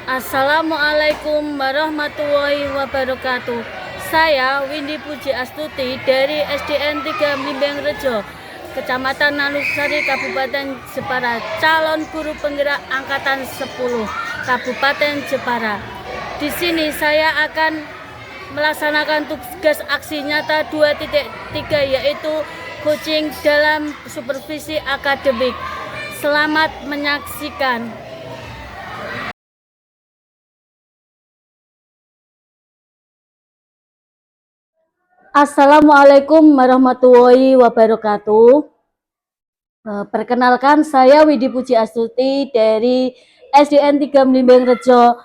Assalamualaikum warahmatullahi wabarakatuh. Saya Windy Puji Astuti dari SDN 3 Blimbing Rejo, Kecamatan Nanusari, Kabupaten Jepara, calon guru penggerak angkatan 10 Kabupaten Jepara. Di sini saya akan melaksanakan tugas aksi nyata 2.3, yaitu coaching dalam supervisi akademik. Selamat menyaksikan. Assalamualaikum warahmatullahi wabarakatuh. Perkenalkan, saya Widi Puji Astuti dari SDN 3 Blimbing Rejo,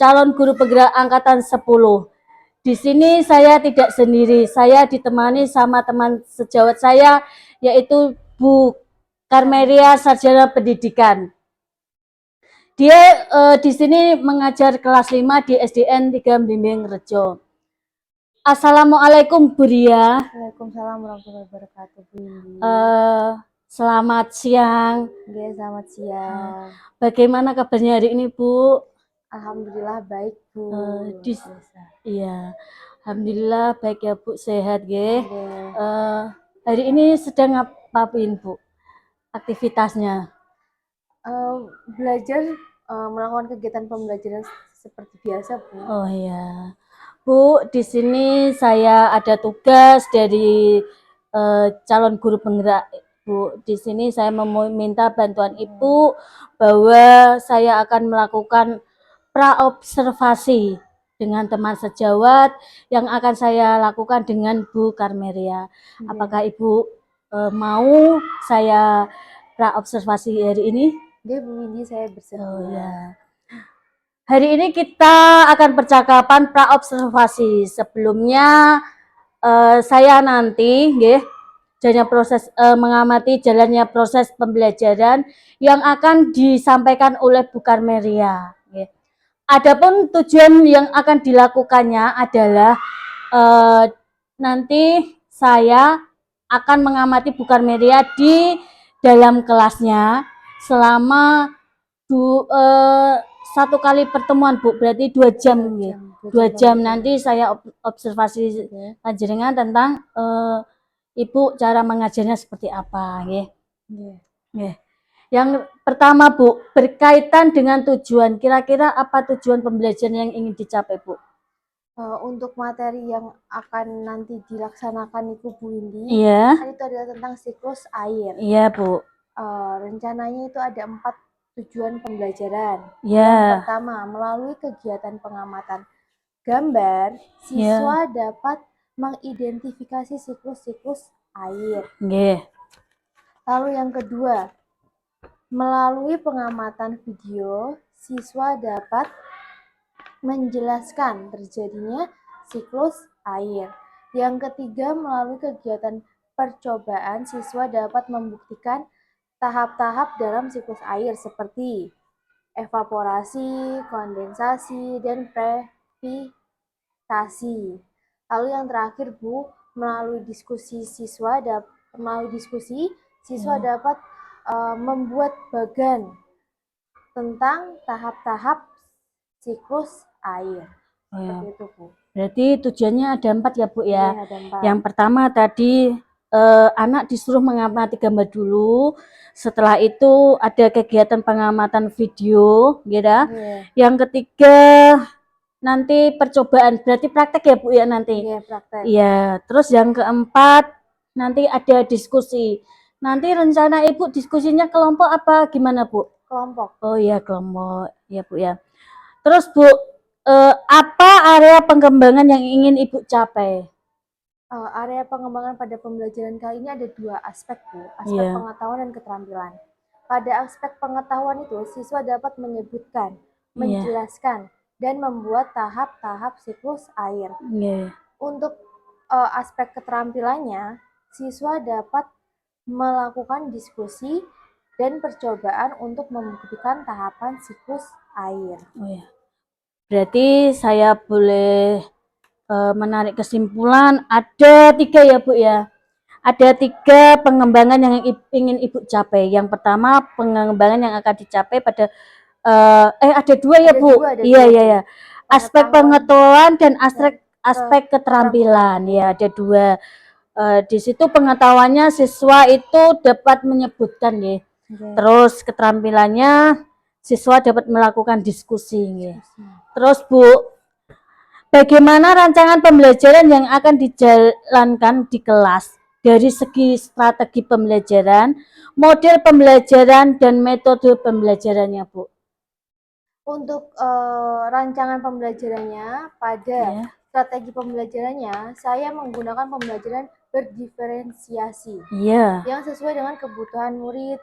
calon guru penggerak angkatan 10. Di sini saya tidak sendiri, saya ditemani sama teman sejawat saya, yaitu Bu Karmeria, Sarjana Pendidikan. Dia di sini mengajar kelas 5 di SDN 3 Blimbing Rejo. Assalamualaikum Bu Ria. Waalaikumsalam warahmatullahi wabarakatuh, Bu. Selamat siang. Oke, selamat siang. Bagaimana kabarnya hari ini, Bu? Alhamdulillah baik, Bu. Iya, alhamdulillah baik ya, Bu, sehat ya. Hari ini sedang ngapain, Bu? Aktivitasnya? Belajar, melakukan kegiatan pembelajaran seperti biasa, Bu. Oh iya. Bu, di sini saya ada tugas dari calon guru penggerak, Bu. Di sini saya meminta bantuan Ibu bahwa saya akan melakukan praobservasi dengan teman sejawat yang akan saya lakukan dengan Bu Karmeria. Apakah Ibu mau saya praobservasi hari ini? Oke, Bu Windy, saya bersedia. Oh ya. Hari ini kita akan percakapan praobservasi. Sebelumnya saya nanti mengamati jalannya proses pembelajaran yang akan disampaikan oleh Bu Karmeria. Adapun tujuan yang akan dilakukannya adalah nanti saya akan mengamati Bu Karmeria di dalam kelasnya selama 1 kali pertemuan, Bu, berarti 2 jam. 2 jam nanti saya observasi panjenengan tentang Ibu cara mengajarnya seperti apa, Yang pertama, Bu, berkaitan dengan tujuan. Kira-kira apa tujuan pembelajaran yang ingin dicapai, Bu? Untuk materi yang akan nanti dilaksanakan itu, Bu Windy, itu adalah tentang siklus air. Iya, Bu. Rencananya itu ada 4 tujuan pembelajaran. Yang pertama, melalui kegiatan pengamatan gambar, siswa dapat mengidentifikasi siklus-siklus air. Lalu yang kedua, melalui pengamatan video, siswa dapat menjelaskan terjadinya siklus air. Yang ketiga, melalui kegiatan percobaan, siswa dapat membuktikan tahap-tahap dalam siklus air seperti evaporasi, kondensasi, dan previtasi. Lalu yang terakhir, Bu, melalui diskusi siswa dapat membuat bagan tentang tahap-tahap siklus air. Seperti itu, Bu. Berarti tujuannya ada 4 ya, Bu ya. Ada 4. Yang pertama tadi anak disuruh mengamati gambar dulu. Setelah itu ada kegiatan pengamatan video, gitu. Yang ketiga nanti percobaan, berarti praktek ya, Bu ya nanti. Iya, praktek. Iya. Terus yang keempat nanti ada diskusi. Nanti rencana Ibu diskusinya kelompok apa gimana, Bu? Kelompok. Oh iya, kelompok. Ya, Bu ya. Terus, Bu, apa area pengembangan yang ingin Ibu capai? Area pengembangan pada pembelajaran kali ini ada 2 aspek, Bu. Aspek pengetahuan dan keterampilan. Pada aspek pengetahuan itu, siswa dapat menyebutkan, menjelaskan, dan membuat tahap-tahap siklus air. Untuk aspek keterampilannya, siswa dapat melakukan diskusi dan percobaan untuk membuktikan tahapan siklus air. Berarti saya boleh menarik kesimpulan ada 3 ya, Bu ya. Ada 3 pengembangan yang ingin Ibu capai. Yang pertama, pengembangan yang akan dicapai pada ada dua ya Ada Bu. dua, ada Iya dua, iya Bu. ya. Aspek pengetahuan dan aspek keterampilan. keterampilan. Ya, ada dua. Di situ pengetahuannya siswa itu dapat menyebutkan ya. Terus keterampilannya siswa dapat melakukan diskusi ya. Terus Bu, bagaimana rancangan pembelajaran yang akan dijalankan di kelas dari segi strategi pembelajaran, model pembelajaran dan metode pembelajarannya Bu? Untuk rancangan pembelajarannya pada strategi pembelajarannya, saya menggunakan pembelajaran berdiferensiasi yang sesuai dengan kebutuhan murid,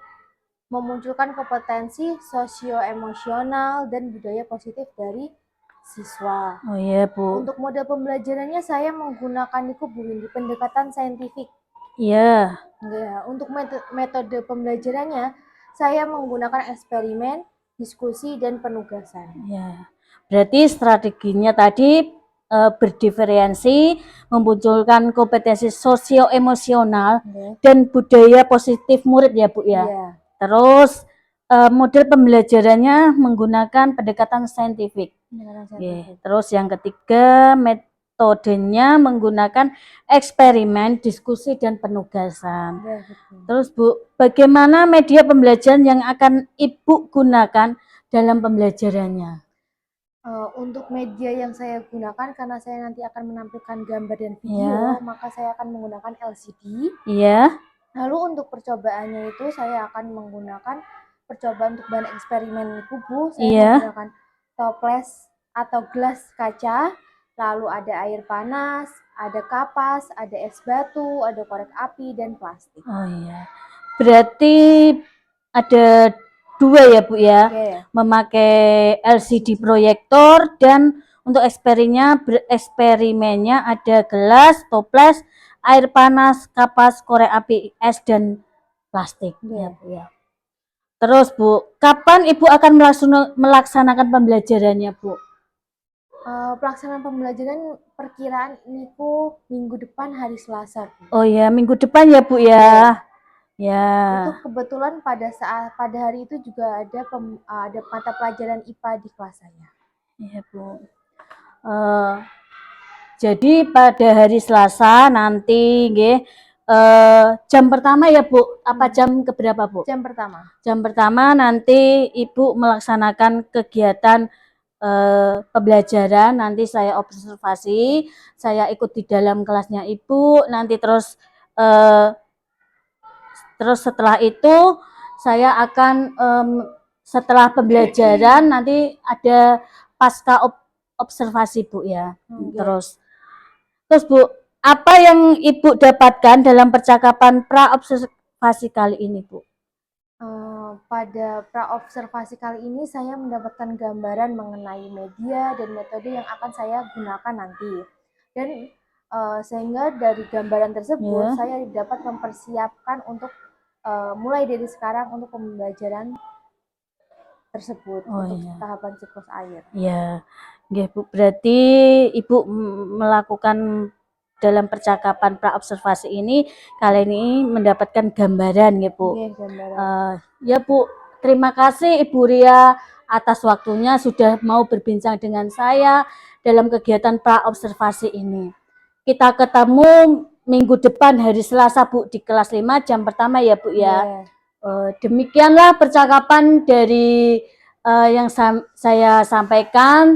memunculkan kompetensi sosio-emosional dan budaya positif dari siswa. Oh iya Bu. Untuk model pembelajarannya saya menggunakan pendekatan saintifik. Iya. Ya, untuk metode pembelajarannya saya menggunakan eksperimen, diskusi dan penugasan. Ya. Berarti strateginya tadi berdiferensi, memunculkan kompetensi sosio-emosional dan budaya positif murid ya Bu ya. Terus model pembelajarannya menggunakan pendekatan saintifik. Terus yang ketiga metodenya menggunakan eksperimen, diskusi dan penugasan. Terus Bu, bagaimana media pembelajaran yang akan Ibu gunakan dalam pembelajarannya? Untuk media yang saya gunakan karena saya nanti akan menampilkan gambar dan video, maka saya akan menggunakan LCD. Lalu untuk percobaannya itu saya akan menggunakan percobaan untuk bahan eksperimen kubu. Saya menggunakan toples atau gelas kaca, lalu ada air panas, ada kapas, ada es batu, ada korek api dan plastik. Oh iya. Berarti ada dua ya Bu ya, memakai LCD proyektor dan untuk eksperimennya ada gelas, toples, air panas, kapas, korek api, es dan plastik. Ya Bu ya. Terus Bu, kapan Ibu akan melaksanakan pembelajarannya Bu? Pelaksanaan pembelajaran perkiraan niku minggu depan hari Selasa Bu. Oh ya, minggu depan ya Bu ya. Ya. Itu kebetulan pada hari itu juga ada mata pelajaran IPA di kelas saya. Iya Bu. Jadi pada hari Selasa nanti jam pertama ya Bu, apa jam keberapa Bu? Jam pertama. Jam pertama nanti Ibu melaksanakan kegiatan pembelajaran, nanti saya observasi, saya ikut di dalam kelasnya Ibu, nanti terus setelah itu saya akan setelah pembelajaran nanti ada pasca observasi Bu ya. Terus Bu, apa yang Ibu dapatkan dalam percakapan pra-observasi kali ini Bu? Pada pra-observasi kali ini saya mendapatkan gambaran mengenai media dan metode yang akan saya gunakan nanti. Dan sehingga dari gambaran tersebut saya dapat mempersiapkan untuk mulai dari sekarang untuk pembelajaran tersebut untuk tahapan siklus air. Ya, Bu. Berarti Ibu melakukan dalam percakapan pra-observasi ini kali ini mendapatkan gambaran ya Bu. Ya Bu, terima kasih Ibu Ria atas waktunya sudah mau berbincang dengan saya dalam kegiatan pra-observasi ini. Kita ketemu minggu depan hari Selasa Bu di kelas 5 jam pertama ya Bu ya. Demikianlah percakapan dari yang saya sampaikan.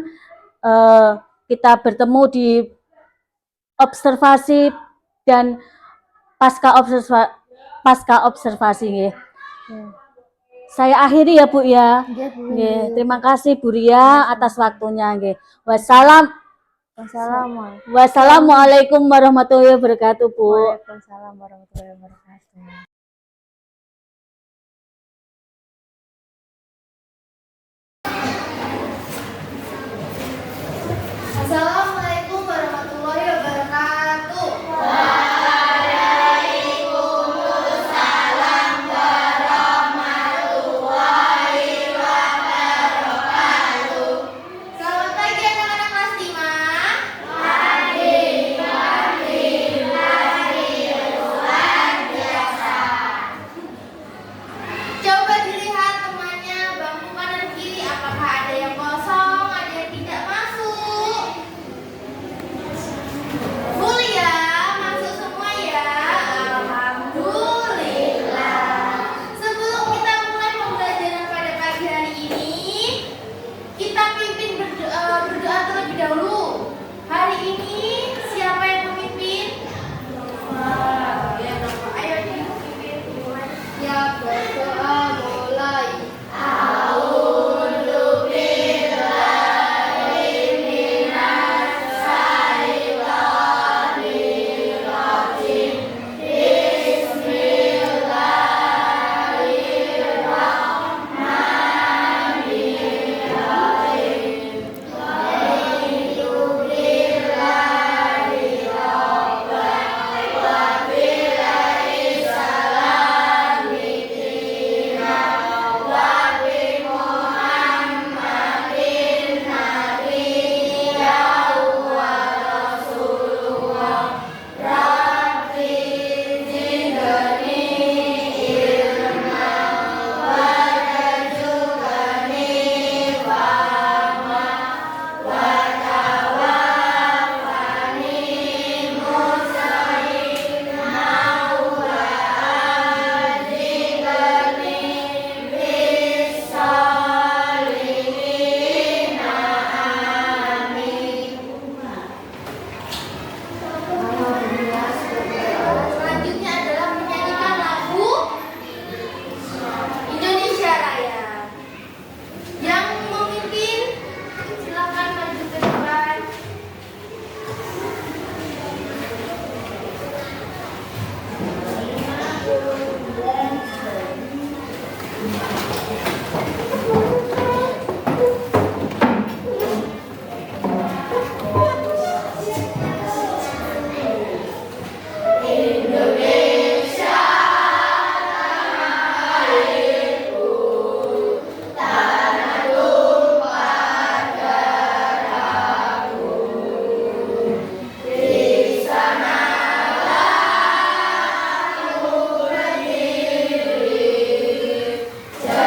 Kita bertemu di observasi dan pasca observasi ya. Saya akhiri ya Bu ya. Terima kasih Bu Ria atas waktunya. Wassalamualaikum warahmatullahi wabarakatuh Bu. Waalaikumsalam warahmatullahi wabarakatuh. Assalamualaikum warahmatullahi wabarakatuh. Waalaikumsalam warahmatullahi wabarakatuh. Selamat pagi anak-anak kelas 5. Mari luar biasa. Siap berdoa mulai. Selanjutnya adalah menyanyikan lagu Indonesia Raya. Yang memimpin silakan maju ke depan. Jaya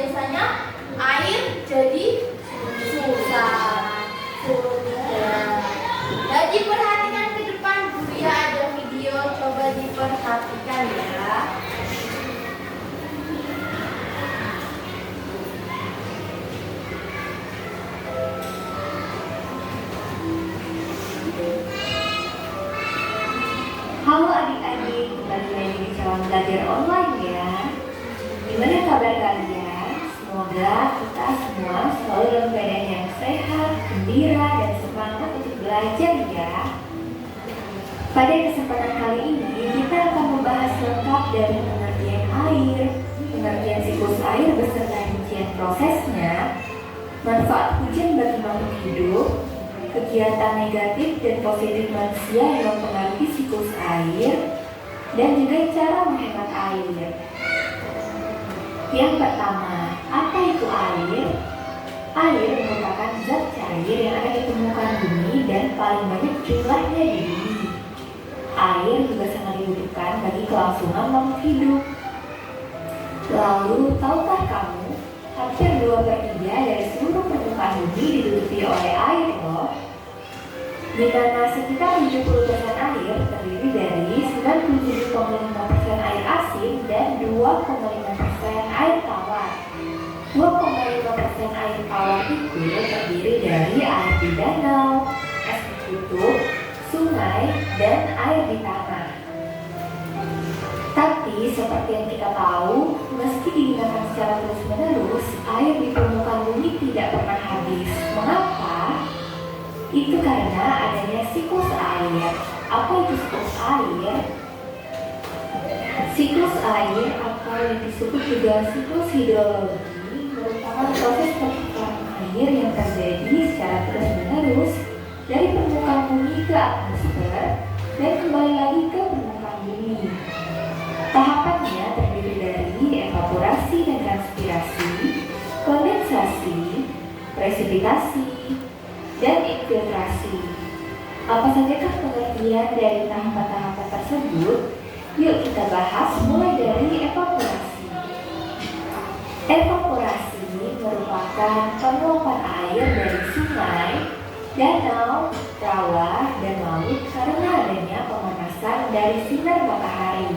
biasanya air jadi susah. Nah, diperhatikan ke depan Bu ya, ada video, coba diperhatikan ya. Halo adik-adik, kembali lagi di calon belajar online ya. Gimana kabar kalian? Semoga kita semua selalu dalam keadaan yang sehat, gembira, dan semangat untuk belajar ya. Pada kesempatan kali ini, kita akan membahas lengkap dari pengertian air, pengertian siklus air beserta rincian prosesnya, manfaat hujan bagi makhluk hidup, kegiatan negatif dan positif manusia yang mempengaruhi siklus air, dan juga cara menghemat air. Yang pertama, apa itu air? Air merupakan zat cair yang ada di permukaan bumi dan paling banyak jumlahnya di bumi. Air juga sangat dibutuhkan bagi kelangsungan makhluk hidup. Lalu, tahukah kamu, hampir 2/3 dari seluruh permukaan bumi ditutupi oleh air loh. Di mana sekitar 70% air terdiri dari 97,5% air asin dan 2,5% air tawar. 2,5% air tawar itu terdiri dari air di danau, es di kutub, sungai, dan air di tanah. Tapi seperti yang kita tahu, meski digunakan secara terus-menerus, air di permukaan bumi tidak pernah habis. Mengapa? Itu karena adanya siklus air. Apa itu siklus air? Siklus air atau yang disebut juga siklus hidrologi merupakan proses pertukaran air yang terjadi secara terus-menerus dari permukaan bumi ke atmosfer dan kembali lagi ke permukaan bumi. Tahapannya terdiri dari evaporasi dan transpirasi, kondensasi, presipitasi, dan infiltrasi. Apa sajakah pengertian dari tahapan-tahapan tersebut? Yuk kita bahas mulai dari evaporasi. Evaporasi merupakan penguapan air dari sungai, danau, rawa, dan laut karena adanya pemanasan dari sinar matahari.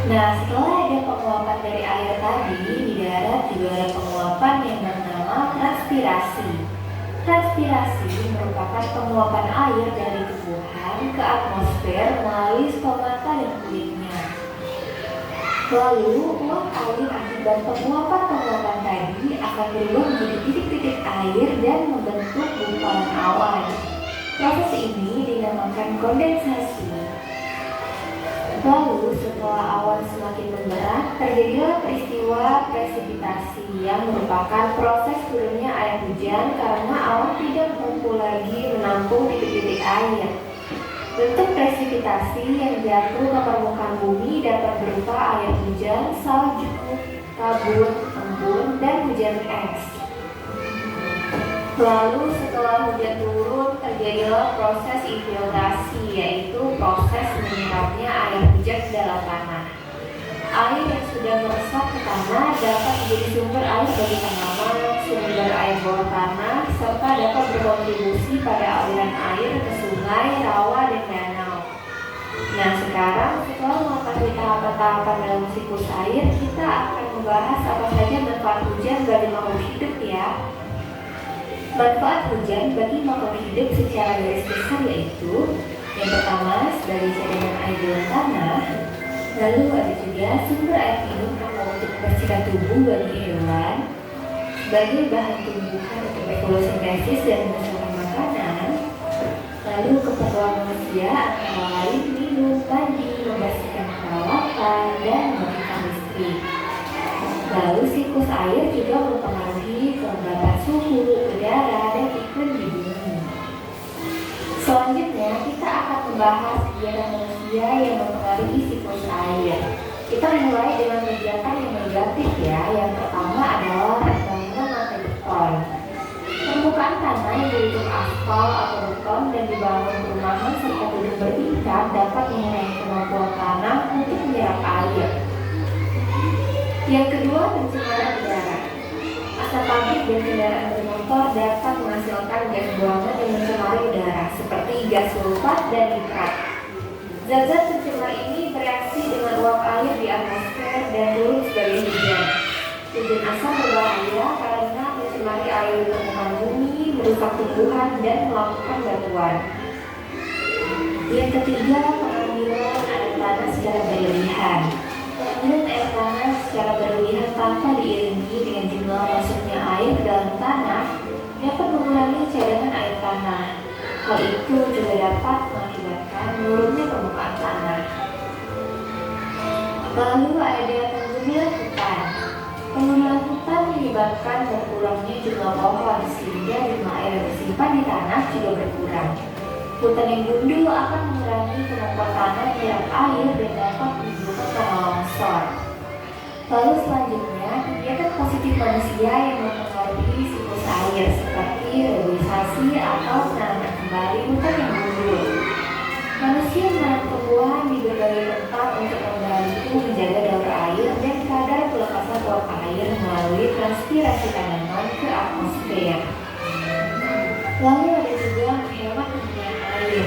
Nah, setelah ada penguapan dari air tadi, di darat juga ada penguapan yang bernama transpirasi. Transpirasi merupakan penguapan air dari tumbuhan ke atmosfer melalui stomata dan kulitnya. Lalu, uap air akibat penguapan-penguapan tadi akan berubah menjadi titik-titik air dan membentuk gumpalan awan. Proses ini dinamakan kondensasi. Lalu, setelah awan semakin memberat, terjadilah peristiwa presipitasi yang merupakan proses turunnya air hujan karena awan tidak mampu lagi menampung titik-titik air. Bentuk presipitasi yang jatuh ke permukaan bumi dapat berupa air hujan, salju, kabut, embun, dan hujan es. Lalu setelah hujan turun, terjadilah proses infiltrasi, yaitu proses menyerapnya air hujan ke dalam tanah. Air yang sudah meresap ke tanah dapat menjadi sumber air bagi tanaman, sumber air bawah tanah, serta dapat berkontribusi pada aliran air ke sungai, rawa, dan danau. Nah, sekarang setelah mengetahui tahapan-tahapan dalam siklus air, kita akan membahas apa saja manfaat hujan bagi makhluk hidup ya. Manfaat hujan bagi makhluk hidup secara garis besar yaitu yang pertama sebagai cadangan air dalam tanah, lalu ada juga sumber air minum atau untuk membersihkan tubuh bagi hewan, sebagai bahan tumbuhan untuk fotosintesis dan menghasilkan makanan, lalu keperluan manusia antara lain minum, mandi, membersihkan peralatan, dan memberikan listrik. Lalu siklus air juga mempengaruhi kelembapan suhu, udara, dan iklim di bumi. Selanjutnya, kita akan membahas kegiatan manusia yang mempengaruhi siklus air. Kita mulai dengan kegiatan yang negatif ya. Yang pertama adalah pembangunan lantai beton. Permukaan tanah yang berbentuk aspal atau beton dan dibangun perumahan serta gedung bertingkat dapat mengurangi kemampuan tanah untuk menyerap air. Yang kedua pencemaran udara. Asap pabrik dan kendaraan bermotor dapat menghasilkan gas buangan yang mencemari udara, seperti gas sulfat dan nitrat. Zat-zat pencemar ini bereaksi dengan uap air di atmosfer dan turun sebagai hujan. Hujan asam berbahaya karena mencemari air di permukaan bumi, merusak tumbuhan, dan melakukan batuan. Yang ketiga, pengambilan air tanah secara berlebihan. Pengambilan air tanah secara berlebihan tanpa diiringi dengan jumlah masuknya air ke dalam tanah dapat mengurangi cadangan air tanah. Hal itu juga dapat mengakibatkan menurunnya permukaan tanah. Lalu ada penggundulan hutan. Penggundulan hutan menyebabkan berkurangnya jumlah pohon sehingga jumlah air yang tersimpan di tanah juga berkurang. Hutan yang gundul akan mengurangi kemampuan tanah menyerap air dan dapat menimbulkan tanah longsor. Lalu selanjutnya, kegiatan positif manusia yang mempengaruhi siklus air seperti reboisasi atau penanaman kembali hutan yang gundul. Manusia menanam tumbuhan di berbagai tempat untuk membantu menjaga daur air dan kadar pelepasan uap air melalui transpirasi tanaman ke atmosfer. Lalu ada juga menghemat penggunaan air.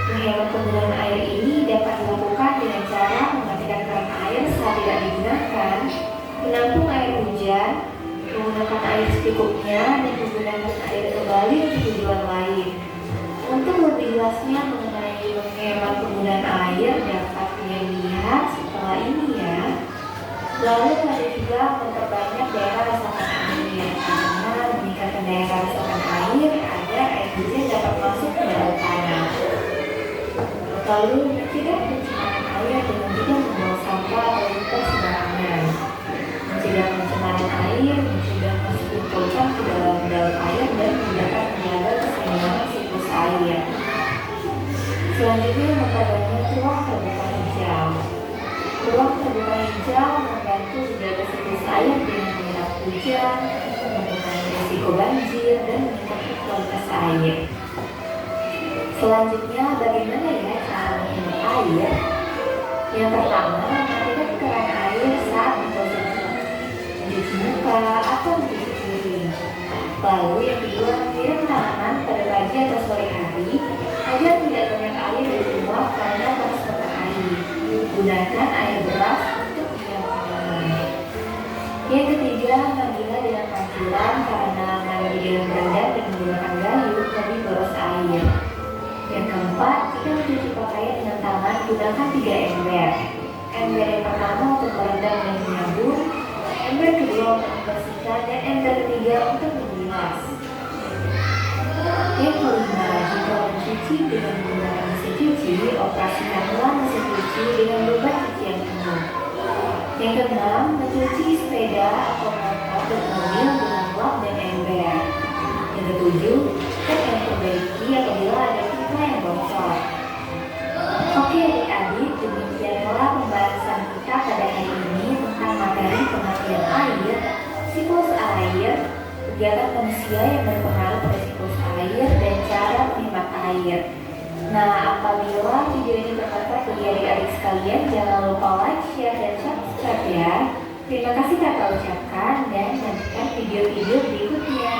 Menghemat penggunaan air ini dapat dilakukan dengan cara mematikan keran air saat tidak digunakan, menampung air hujan, menggunakan air secukupnya, dan menggunakan air kembali untuk tujuan lain. Untuk lebih jelasnya mengenai menghemat penggunaan air dapat dilihat setelah ini ya. Lalu ada juga memperbanyak daerah resapan air karena meningkatkan daerah resapan air agar air hujan dapat masuk ke dalam tanah. Lalu mencegah pencemaran air dengan tidak membuang sampah atau limbah sembarangan. Mencegah pencemaran air, mencegah masuknya polutan ke dalam air dan dapat menjaga keseimbangan siklus air. Selanjutnya memperbanyak ruang terbuka hijau. Ruang terbuka hijau membantu menjaga siklus air dengan menyerap hujan, mengurangi risiko banjir, dan meningkatkan kualitas air. Selanjutnya, bagaimana ya cara menghemat air? Yang pertama, matikan keran air saat mengkonsumsi, mencuci muka, atau mencuci piring. Lalu yang kedua, siram tanaman pada pagi atau sore hari agar tidak banyak air yang keluar karena panas matahari. Gunakan air beras untuk menyiram tanaman. Yang ketiga, mandilah dengan pancuran karena mandi dengan berendam dan menggunakan gayung lebih boros air. Yang keempat, jika mencuci pakaian dengan tangan, gunakan 3 ember. Ember yang pertama untuk merendam dan menyabun, ember kedua untuk membersihkan, dan ember ketiga untuk membilas. Yang kelima, jika mencuci dengan menggunakan mesin cuci, operasikanlah mesin cuci dengan beban cuci yang penuh. Yang keenam, mencuci sepeda atau motor dan mobil dengan lap dan ember. Yang ketujuh, cek dan perbaiki apabila ada pipa yang bocor. Oke adik-adik, demikianlah pembahasan kita pada hari ini tentang materi pengertian air, siklus air, kegiatan manusia yang berpengaruh pada siklus air, dan cara menghemat air. Nah, apabila video ini bermanfaat bagi adik-adik sekalian, jangan lupa like, share, dan subscribe ya. Terima kasih kakak ucapkan dan nantikan video-video berikutnya.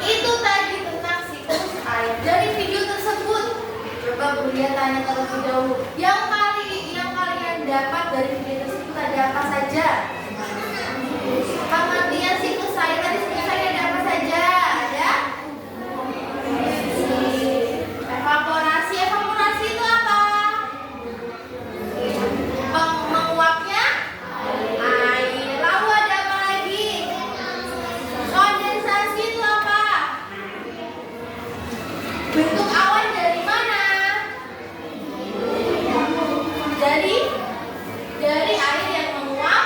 Itu tadi tentang siklus air. Dari video tersebut, coba Bulia tanya terlebih dahulu. Yang kalian dapat dari video tersebut ada apa saja? Pengertian siklus air tadi saya ada apa saja? Ada evaporasi. Evaporasi itu apa? Menguapnya air. Lalu ada apa lagi? Kondensasi itu apa? Bentuk awan dari mana? Dari air yang menguap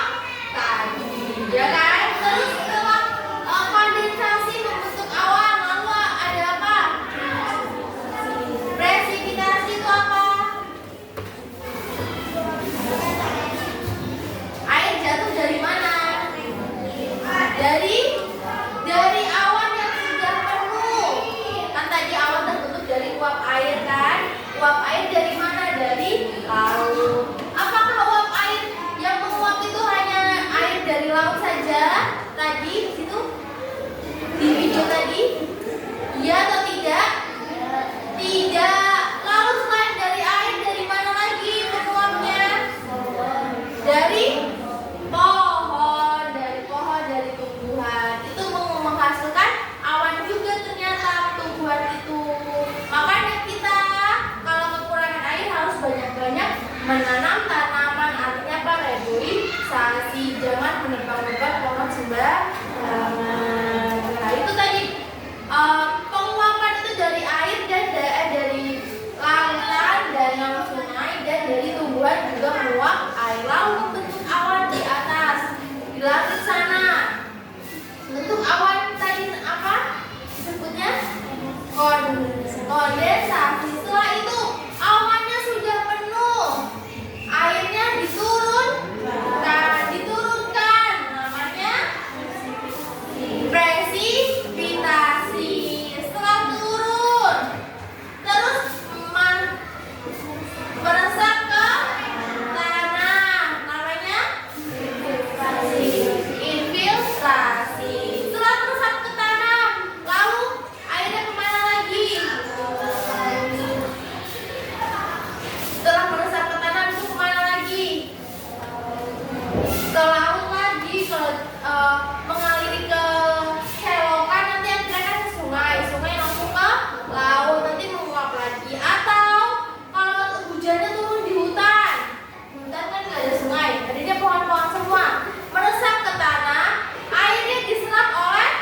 Menanam tanaman artinya apa? Reboisasi, jangan menebang-nebang pohon sembarangan. Nah itu tadi penguapan itu dari air dan dari lautan, danau, sungai, dan dari tumbuhan juga menguap air laut bentuk awan di atas di langit sana. Bentuk awan tadi apa disebutnya? Kondensasi. Setelah itu awannya sudah penuh, airnya diturunkan, namanya presipitasi. Setelah turun terus meresap ke tanah, namanya infiltrasi. Setelah meresap ke tanah, lalu airnya kemana lagi? Setelah meresap ke tanah itu kemana lagi? Ke laut lagi, mengaliri ke selokan, nanti akhirnya kan ke sungai langsung ke laut, nanti menguap lagi. Atau kalau hujannya turun di hutan kan nggak ada sungai, adanya pohon-pohon semua, meresap ke tanah, airnya diserap oleh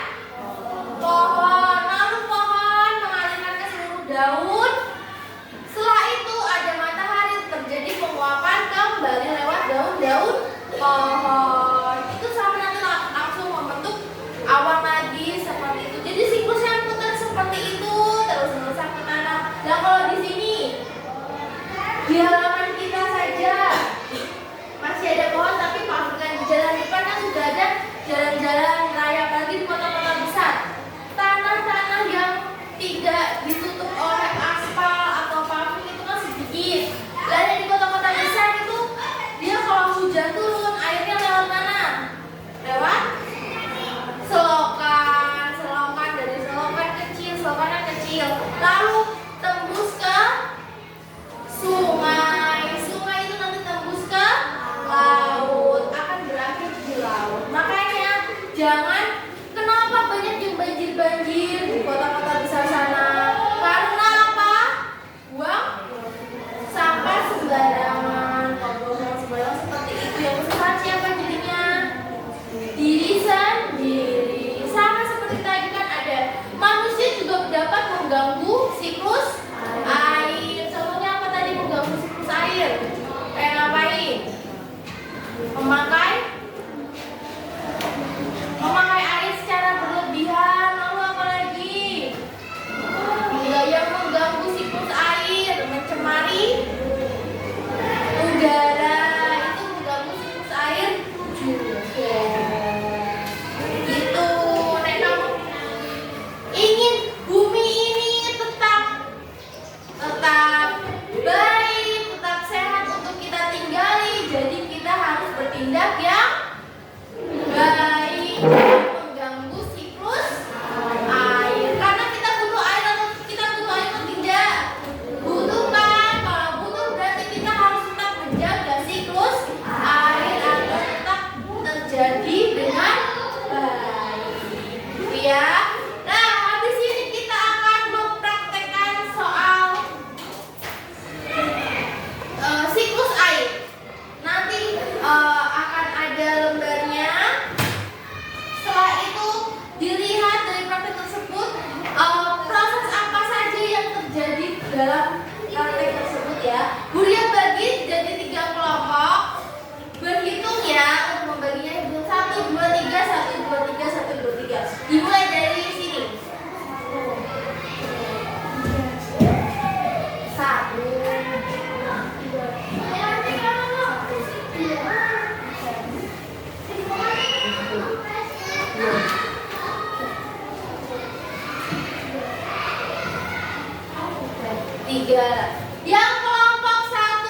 pohon, lalu pohon mengalirkan ke seluruh daun. Setelah itu ada matahari, terjadi penguapan kembali lewat daun-daun pohon. Itu sama nanti langsung membentuk awan lagi seperti itu. Jadi siklusnya putar seperti itu terus meresap ke tanah. Nah kalau di sini di halaman kita saja masih ada pohon, tapi pabrikan di jalan depan kan sudah ada jalan-jalan raya, apalagi di kota-kota besar. Tanah-tanah yang tidak ditutup oleh aspal atau paving itu kan sedikit. Dan di kota-kota besar itu dia kalau hujan turun airnya lewat mana? Lewat selokan, dari selokan yang kecil, lalu tembus ke sungai itu nanti tembus ke laut, akan berakhir di laut. Makanya kenapa banyak yang banjir di kota-kota besar sana? Karena apa? Buang sampah sembarangan, pembuangan sembarangan seperti itu. Yang besar siapa jadinya? Diri sendiri. Sama seperti tadi kan ada manusia juga dapat mengganggu siklus air. Contohnya apa tadi mengganggu siklus air? Kayak ngapain? Memakai air secara berlebihan. Lalu apa lagi? Yang mengganggu siklus air, mencemari udara, itu mengganggu siklus air juga. Gitu. Nek kamu ingin bumi ini tetap baik, tetap sehat untuk kita tinggali, jadi kita harus bertindak yang baik, mengganggu siklus air. Karena kita butuh air, atau kita butuh air atau tidak? Butuh kan? Kalau butuh berarti kita harus tetap menjaga siklus air agar tetap terjadi dengan baik. Gitu ya. Nah, habis ini kita akan mempraktekkan soal siklus air. Nanti akan ada lembarnya. Setelah itu dilihat dari praktek tersebut proses apa saja yang terjadi dalam praktek tersebut ya. Bulia bagi jadi 3 kelompok. Berhitung ya, untuk membaginya hitung 1, 2, 3, 1, 2, 3, 1, 2, 3. Dimulai dari sini. 1, 3. Yang kelompok 1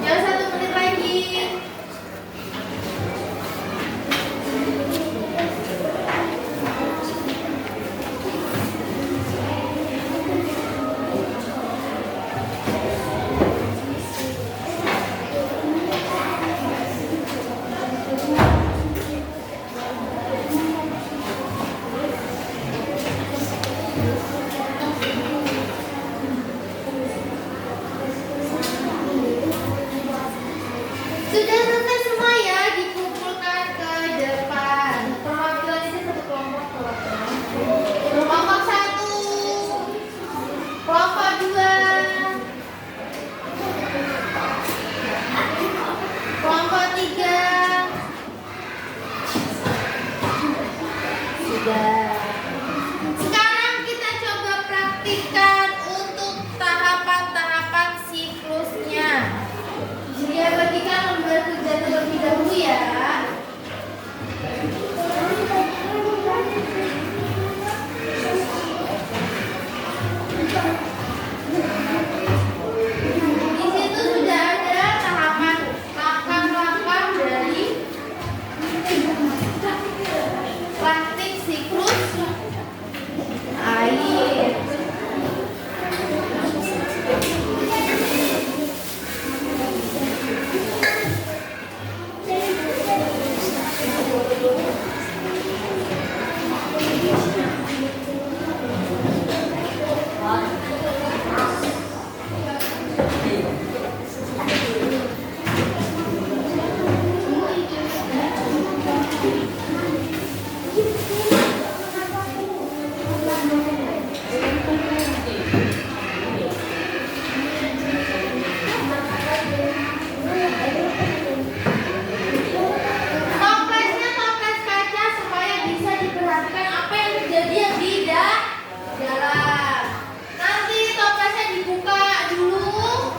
Tinggal 1 menit lagi. Sudah selesai semua ya, dikumpulkan ke depan. Perwakilan ini satu kelompok, kelompok 1, kelompok 2, kelompok 3. Sudah. Sekarang kita coba praktikkan untuk tahapan-tahapan siklusnya. Dia bagikan lembar kerja terlebih dahulu ya. Di situ sudah ada tahapan langkah-langkah dari praktik siklus air. Toplesnya toples kaca supaya bisa diperhatikan apa yang terjadi yang tidak dalam. Nanti toplesnya dibuka dulu,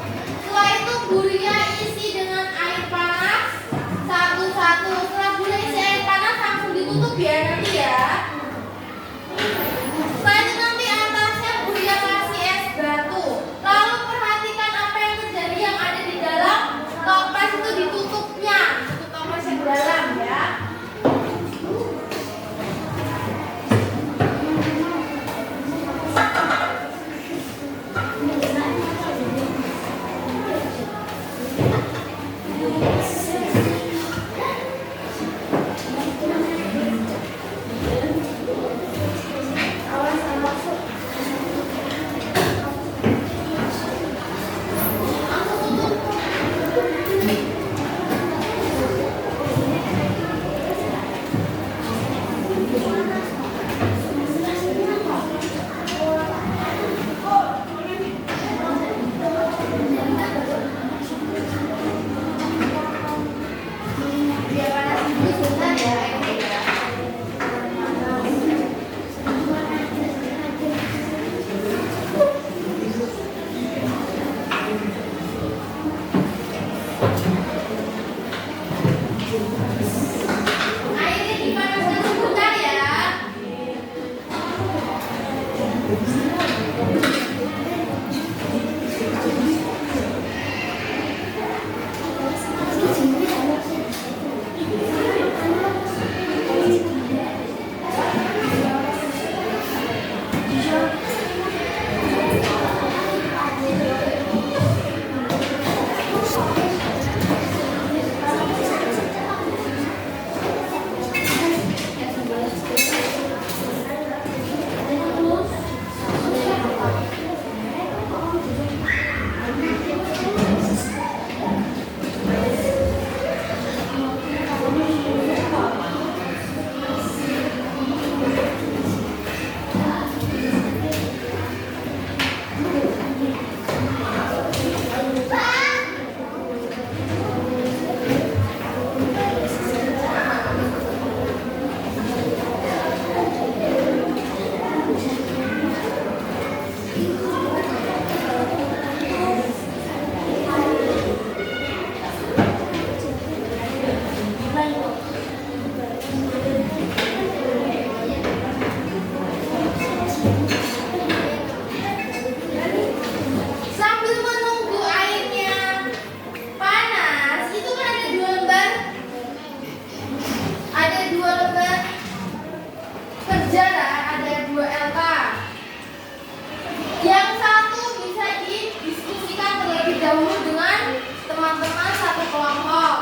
dahulu dengan teman-teman satu kelompok.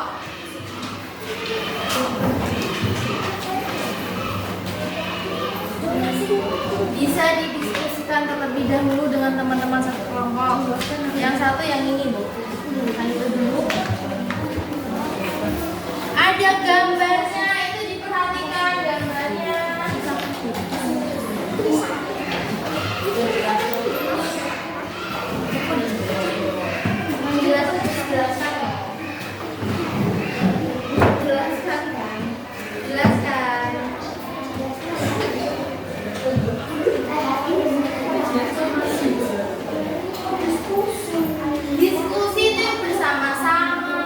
Bisa didiskusikan terlebih dahulu dengan teman-teman satu kelompok. Yang satu yang ini, Bu. Yang itu dulu. Ada gambarnya, itu diperhatikan gambarnya. Jelaskan kan? Jelaskan. Diskusi itu bersama-sama.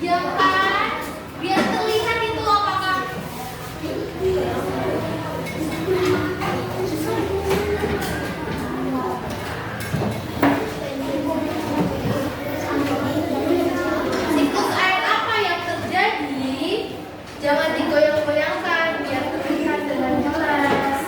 Ya kan? Biar terlihat itu apakah siklus air apa yang terjadi. Jangan digoyang-goyangkan biar terlihat dengan jelas.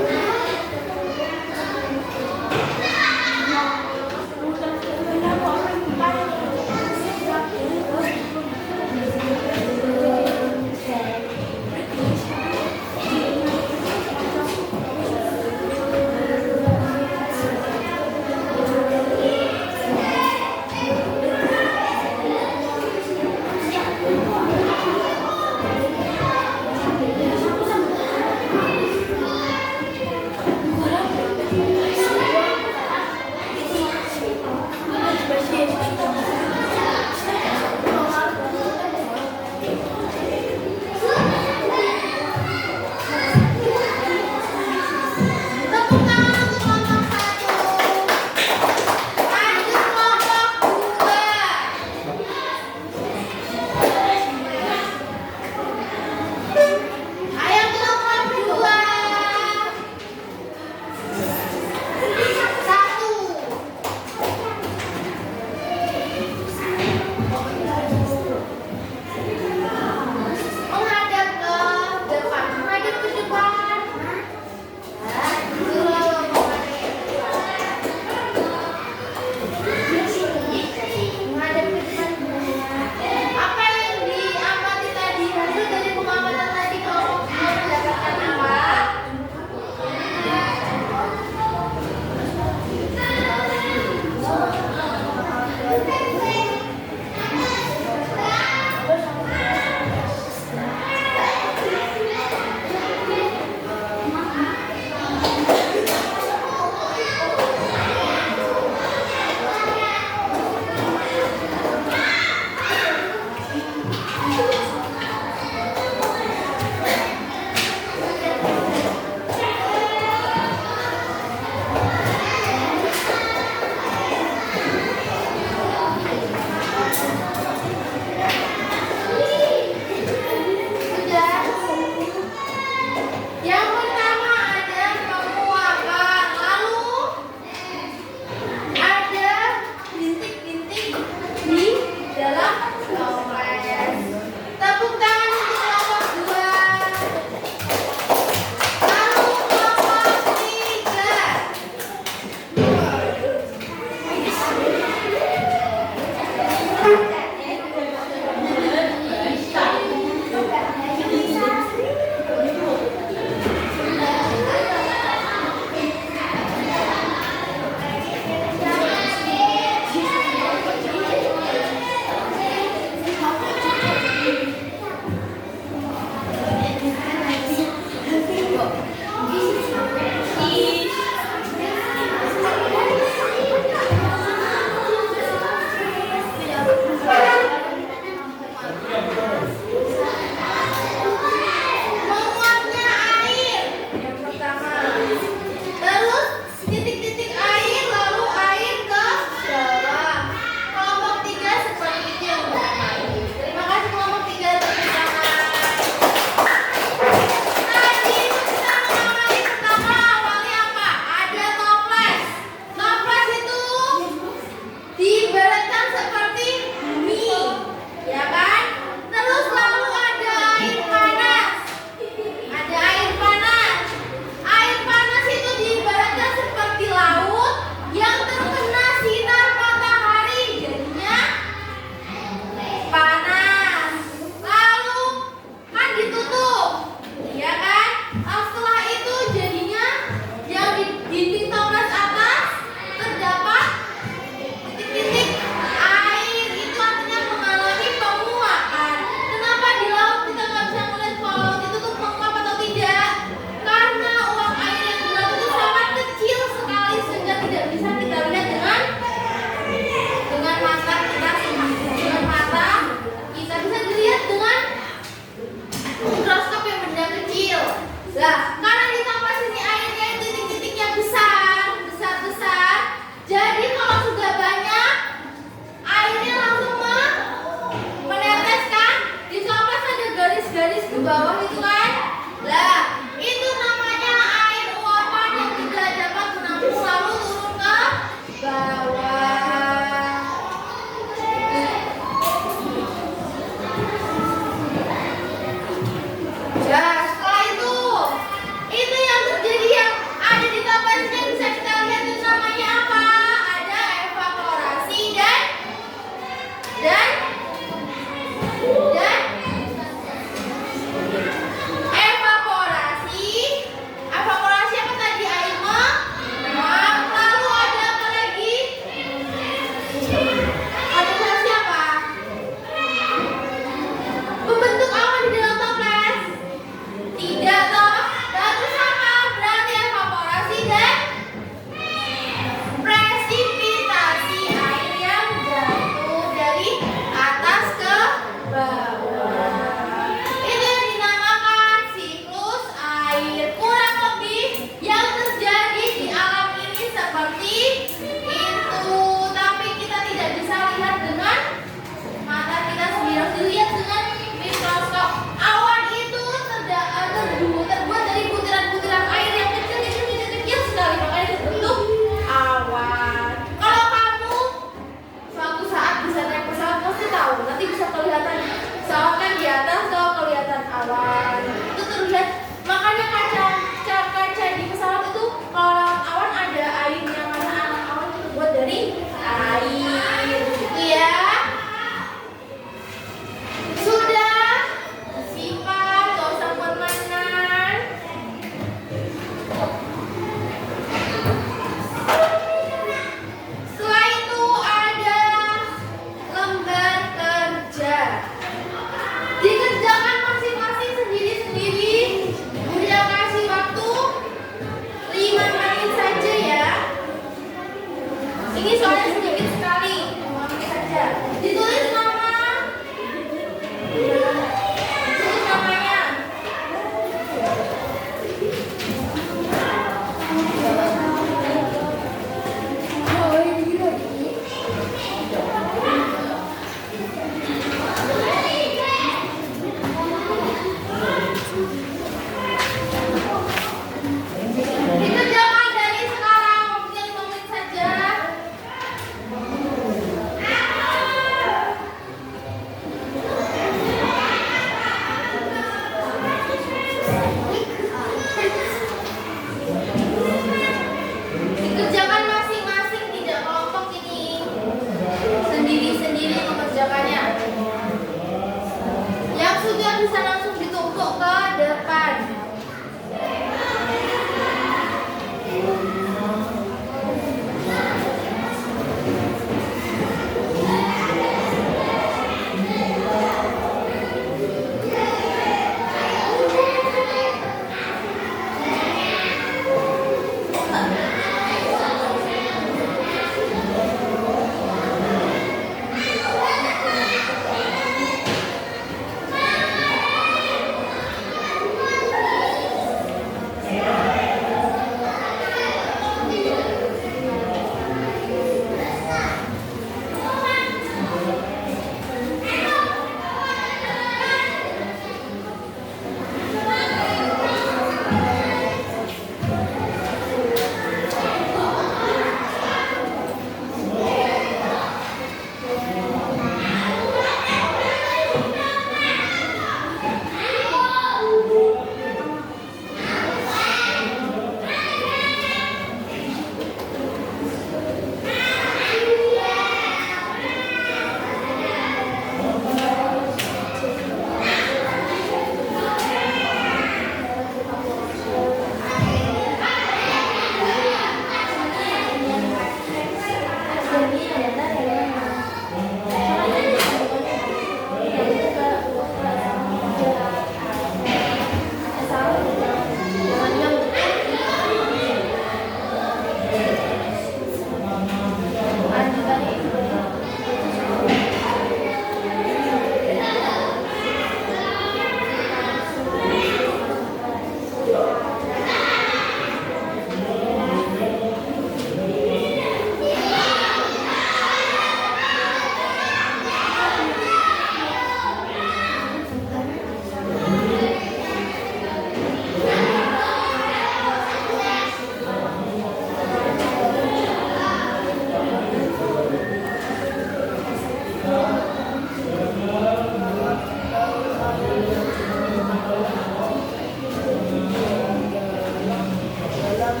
Yang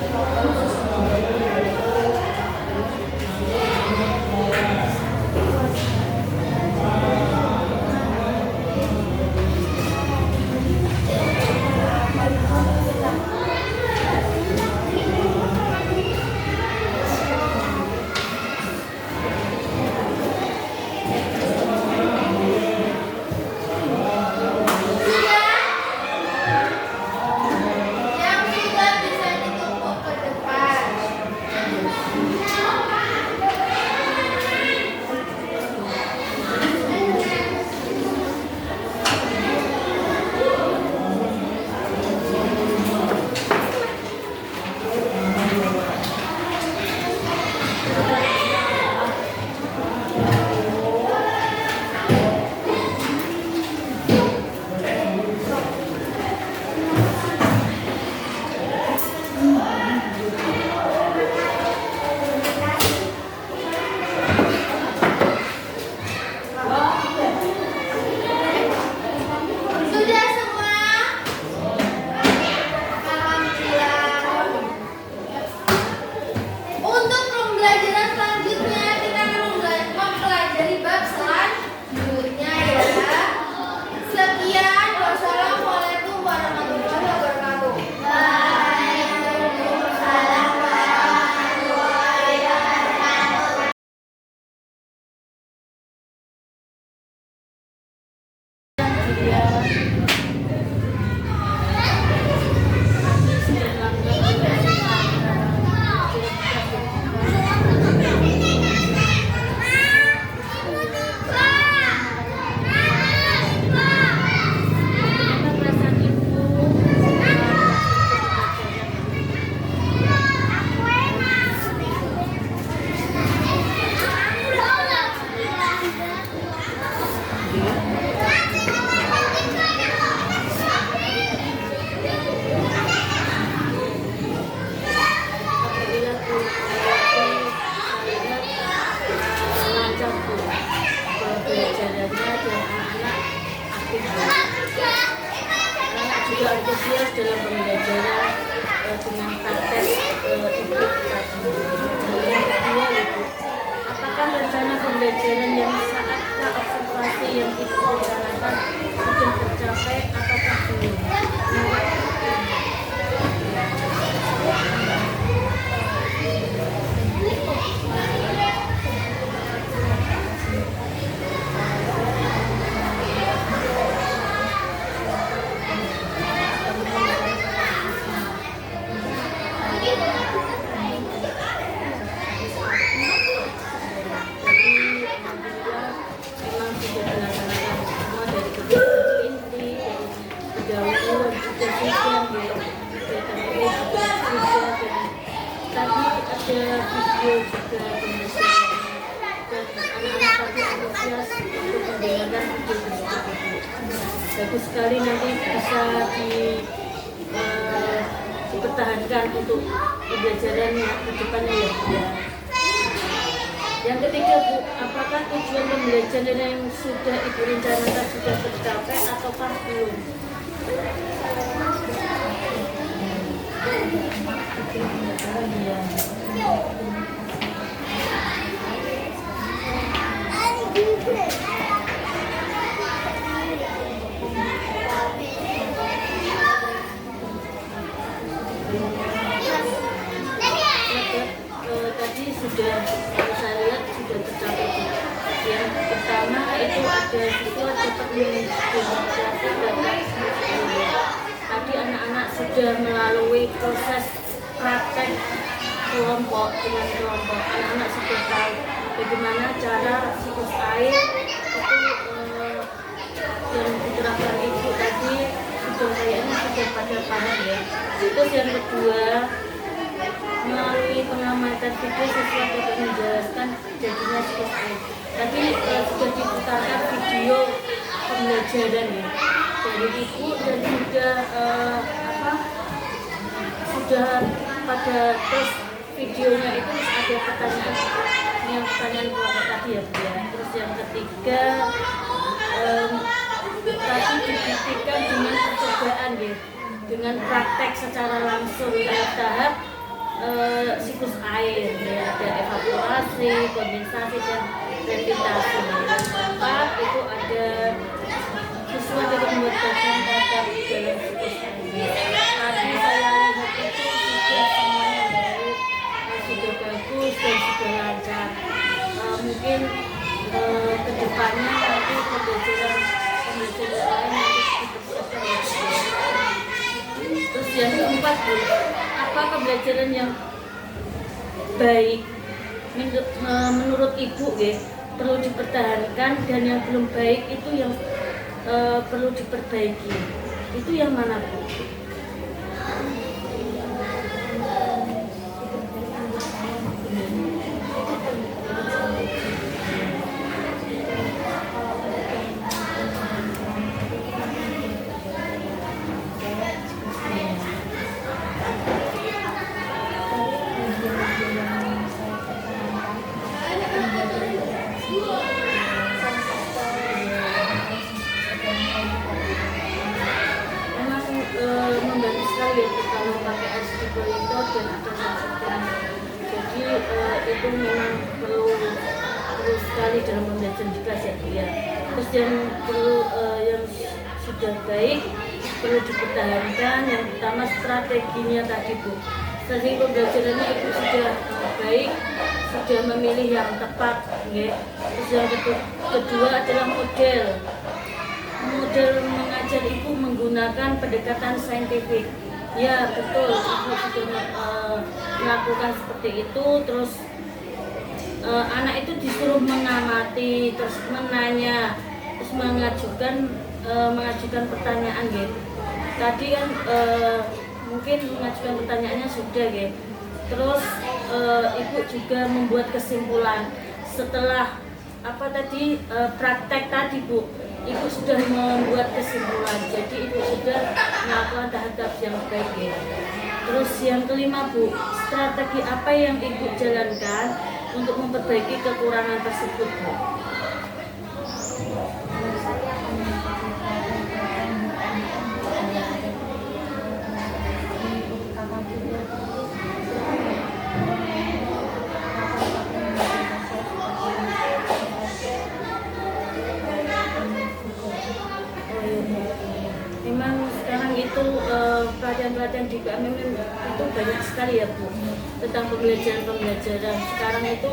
sudah bisa ditumpuk ke depan. Sudah semua? Alhamdulillah. Untuk pembelajaran selanjutnya kita akan mempelajari bab selanjutnya ya. Sekian, wassalamualaikum warahmatullahi wabarakatuh. Waalaikumsalam warahmatullahi wabarakatuh. Juga antusias dalam pembelajaran dengan praktek ibu tadi. Yang kedua ibu, apakah rencana pembelajaran yang saat observasi yang ibu rencanakan sudah tercapai ataukah belum? Bagus sekali, nanti bisa dipertahankan untuk pembelajaran ke depannya ya Bu ya. Yang ketiga Bu, apakah tujuan pembelajaran yang sudah Ibu rencanakan sudah tercapai ataukah belum? Tadi sudah saya lihat sudah tercapai. Yang pertama itu ada siswa dapat mengintegrasi data. Tadi anak-anak sudah melalui proses praktek kelompok dengan kelompok. Anak-anak sudah tahu bagaimana cara siklus air itu yang diterapkan ibu tadi sudah kayaknya sudah pada paham ya. Terus yang kedua, melalui pengamatan video siswa dapat menjelaskan jadinya siklus air. Tadi sudah diputarkan video pembelajaran ya dari ibu dan sudah pada terus videonya itu ada pertanyaan kelompok tadi ya Bu ya. Terus yang ketiga tadi dibuktikan dengan percobaan ya, dengan praktek secara langsung tahap-tahap siklus air, ya, ada evaporasi, kondensasi dan gravitasi. Yang keempat itu ada siswa dapat membuat bagian terhadap dalam siklus air. Tadi saya lihat itu sudah semuanya baik, sudah bagus dan sudah lancar. Mungkin kedepannya nanti pembelajaran lain nanti dipersiapkan. Terus yang keempat, Bu, apa pembelajaran yang baik menurut Ibu ya, perlu dipertahankan, dan yang belum baik itu yang perlu diperbaiki. Itu yang mana, Bu? Membantu sekali ya kalau pakai SD itu dan ada subsisten. Jadi itu memang perlu sekali dalam pembelajaran di kelas ya, Bu ya. Terus yang perlu yang sudah baik perlu dipertahankan. Yang pertama strateginya tadi, Bu. Strategi pembelajarannya Ibu sudah baik, sudah memilih yang tepat, ya. Terus yang kedua adalah model mengajar Ibu menggunakan pendekatan saintifik. Ya betul, Ibu sudah melakukan seperti itu. Terus anak itu disuruh mengamati, terus menanya, terus mengajukan pertanyaan gitu. Tadi kan mungkin mengajukan pertanyaannya sudah gitu. Terus Ibu juga membuat kesimpulan setelah praktek tadi, Bu. Ibu sudah membuat kesimpulan, jadi Ibu sudah melakukan tahap yang baik ya. Terus yang kelima, Bu, strategi apa yang Ibu jalankan untuk memperbaiki kekurangan tersebut, Bu? Memang sekarang itu pelatihan-pelatihan di KMM itu banyak sekali ya, Bu, tentang pembelajaran. Sekarang itu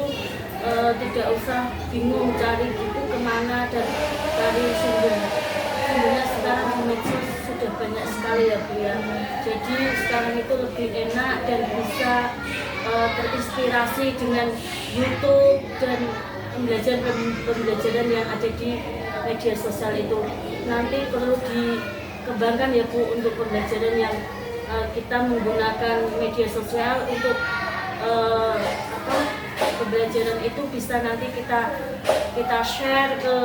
tidak usah bingung cari buku kemana dan cari sumbernya sekarang di medsos sudah banyak sekali ya, Bu ya. Jadi sekarang itu lebih enak dan bisa terinspirasi dengan YouTube dan pembelajaran yang ada di media sosial itu. Nanti perlu dikembangkan ya, Bu, untuk pembelajaran yang kita menggunakan media sosial untuk pembelajaran itu bisa nanti kita share ke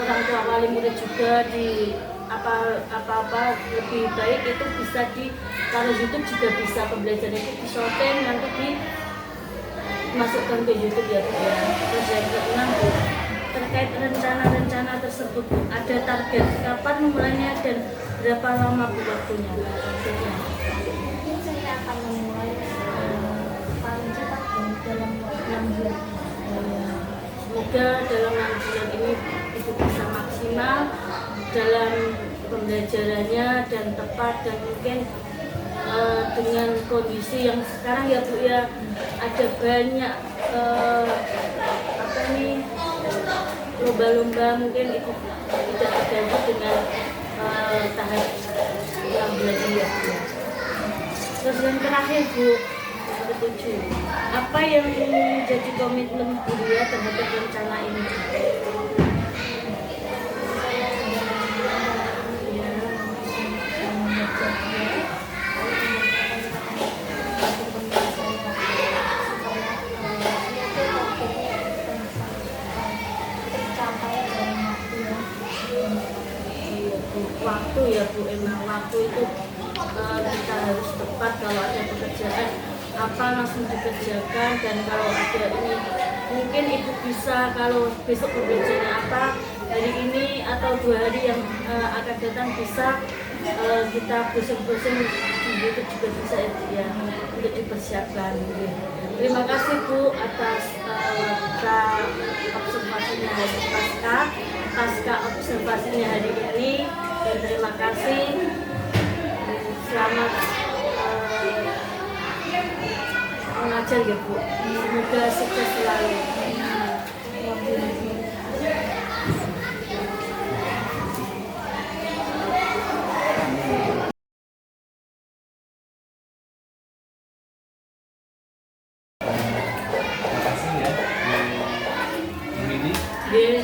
orang tua wali murid juga. Di apa-apa lebih baik itu bisa kalau YouTube juga bisa, pembelajaran itu disortir nanti dimasukkan ke YouTube ya, Bu ya. Terus yang keenam, Bu, terkait rencana-rencana tersebut, ada target kapan memulainya dan berapa lama, Bu, waktunya? Mungkin saya akan memulai paling cepat dalam 6 bulan. Semoga dalam 6 bulan ini Ibu bisa maksimal dalam pembelajarannya dan tepat, dan mungkin dengan kondisi yang sekarang ya, Bu ya, ada banyak lomba-lomba, mungkin Ibu tidak terganggu dengan tahap 6 bulan ini ya, Bu. Terus yang terakhir, Bu, yang ketujuh, apa yang menjadi komitmen Bu ya terhadap rencana ini? Waktu ya, Bu, emang waktu itu kita harus tepat. Kalau ada pekerjaan apa langsung dikerjakan, dan kalau ada ini mungkin Ibu bisa, kalau besok pembelajarannya apa hari ini atau 2 hari yang akan datang, bisa kita bosan-bosan itu juga bisa ya untuk dipersiapkan. Terima kasih Bu atas observasinya pasca observasinya hari ini, dan terima kasih. Selamat mengajar ya Bu. Semoga sukses selalu. Makasih ya, Bu Widi. Iya.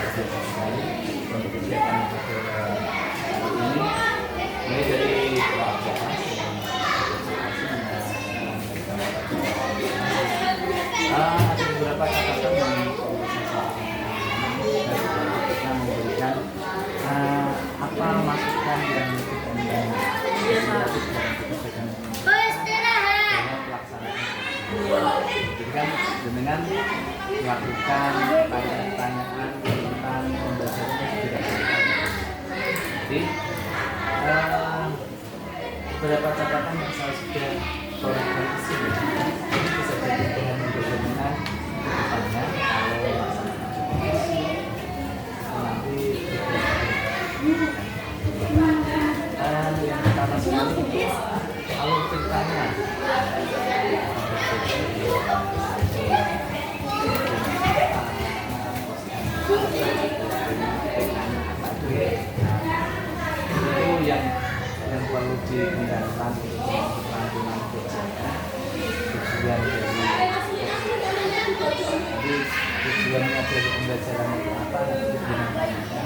Terima sekali untuk kegiatan pada hari ini. Mulai dari ada beberapa catatan yang kita memberikan apa masukan yang kita kan dengan melakukan pertanyaan tentang pembelajaran tidak jadi beberapa catatan yang saya sudah koreksi di sini ini bisa jadi dengan bagaimana kedepannya kalau melaksanakan nanti yang pertama sekali itu alur ceritanya. Itu yang perlu dihindarkan lantunan kerjanya tujuan tujuannya dari pembelajaran itu apa nanti digunakan ini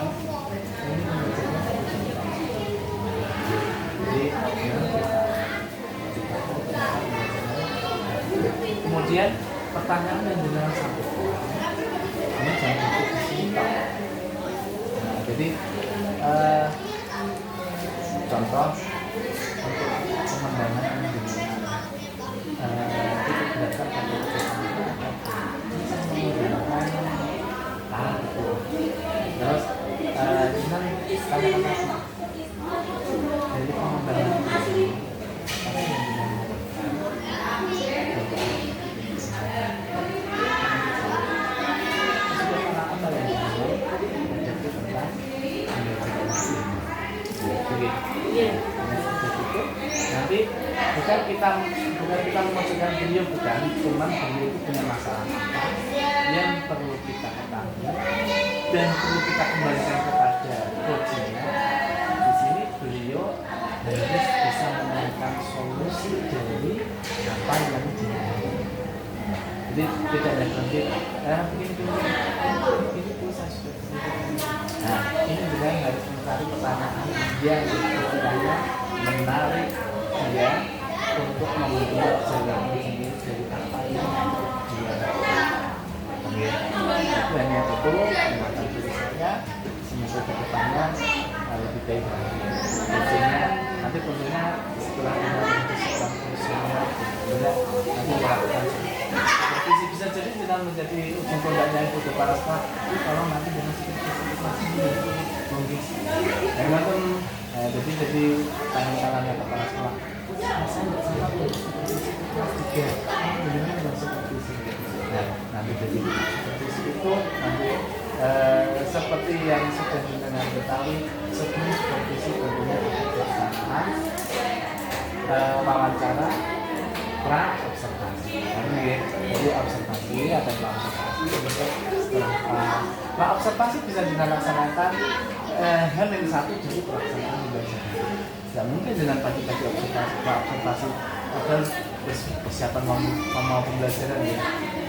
kemudian pertanyaan yang dengan satu ini jangan disimpang. Jadi contoh untuk pemandangan yang titik beratkan pada menggunakan lampu. Terus dengan tanya-tanya dari pemandangan ini apa yang nanti bukan kita memasukkan beliau, bukan cuman beliau itu punya masalah apa yang perlu kita ketahui dan perlu kita kembalikan kepada coachnya. Di sini beliau harus bisa menemukan solusi dari apa yang dialami. Jadi tidak ada nanti begini saya sudah. Nah, ini juga harus mencari pertanyaan yang sekiranya menarik dia untuk membuat jalan sendiri dari apa yang dia lakukan. Itu hanya itu kekuatan diri saya. Semoga kedepannya lebih baik lagi. Nanti tentunya setelah kita sedang kursusnya nanti melakukan seperti bisa jadi kita menjadi ujung tombaknya itu para sekolah. Kalau nanti dengan sedikit masih mungkin memang jadi tangan-tangannya kepala sekolah saya nggak salah kelas 3 benar nggak seperti itu. Nah nanti jadi seperti itu nanti seperti yang sudah dengan ketahui sebelum supervisi tentunya ada pelaksanaan wawancara pra observasi. Jadi observasi ada observasi setelah pra observasi bisa dilaksanakan H-1 jadi pelaksanaan pembelajaran. Tidak mungkin dengan pagi-pagi observasi pra observasi akan persiapan mau pembelajaran ya.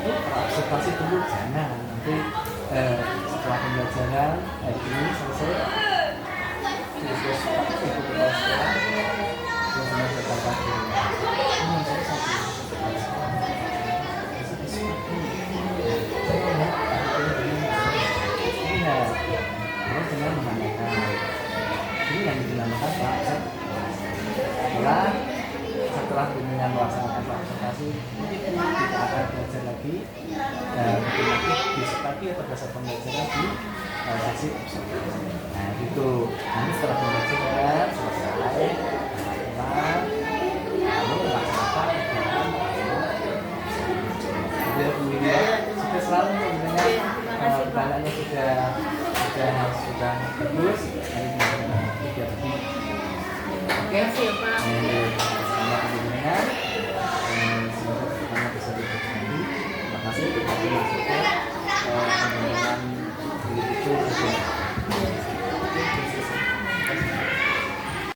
Itu pra observasi dulu jangan nanti setelah pembelajaran hari ini selesai terus ikut kelas sekolah biasanya berkata dengan menanyakan ini yang dinamakan Pak setelah dengan melaksanakan observasi kita akan belajar lagi besok pagi atau besok pembelajaran di sesi observasi. Nah itu nanti setelah pembelajaran selesai bermanfaat.